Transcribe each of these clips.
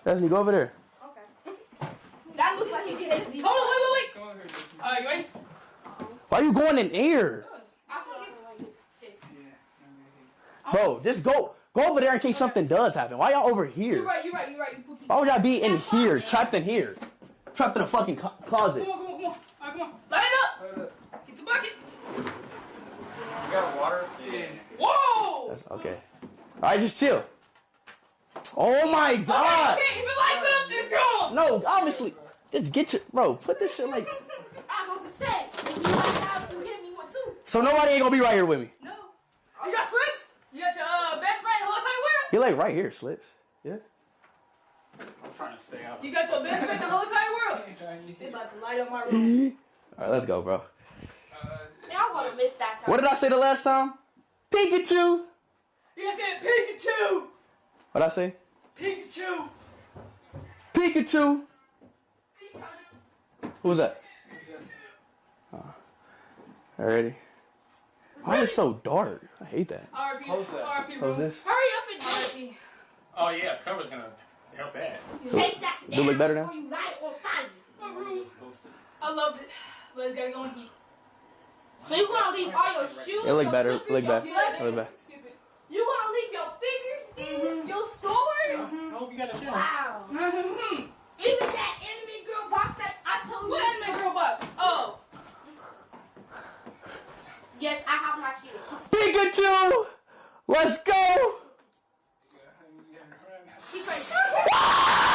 Destiny, go over there. Okay. That looks like it's safe. Hold on, wait. Come over here. Alright, you ready? Why are you going in air? Bro, just go over there in case something does happen. Why y'all over here? You're right. Why would y'all be in here, trapped in here? Trapped in a fucking closet. Come on. Alright, come on. Light it up. Get the bucket. You got water? Yeah. Whoa! That's okay. Alright, just chill. Oh my god! Okay, if it lights up, it's gone! No, obviously. Just get your... Bro, put this shit like... I'm about to say, if you light out, you hit me one too. So nobody ain't gonna be right here with me. No. You got slips? You got your best friend, hold tight world? He like right here, Slips. Yeah. I'm trying to stay out. You got your best friend, the whole tight world? They about to light up my room. Alright, let's go, bro. Man, I'm gonna miss that card. What did I say the last time? Pikachu! You said Pikachu! What'd I say? Pikachu! Pikachu! Who was that? Alrighty. Why is it so dark? I hate that. RP, Close that. RP, Close bro. this. Hurry up and RP. Oh yeah, cover's gonna help that. take that down Do it look better now? before you light it on fire. My room. I loved it, but it's gotta go in heat. So you gonna leave all your shoes, It look your better. slippers, Look your better. gloves? Look better. Skip it. You gonna leave your fingers, your sword? I hope you got a chance. Wow. Mm-hmm. Even that enemy girl box that I told you. What anime girl box? Oh. Yes, I have my shield. Pikachu! Let's go! He's right.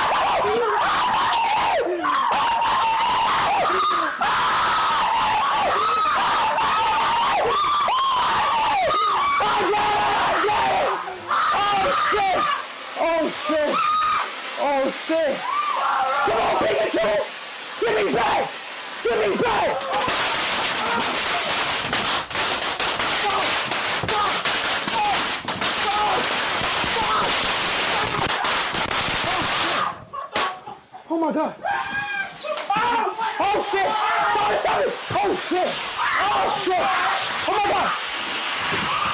Oh shit! Come on, Pikachu! Give me back! Give me back! Oh my god! Oh shit! Stop it! Oh shit! Oh shit! Oh my god!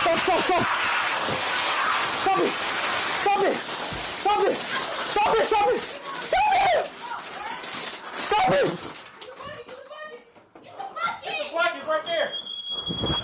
Stop! Stop it! Stop it! Stop it! Stop it! Stop it! Stop it! Stop it! It's right there.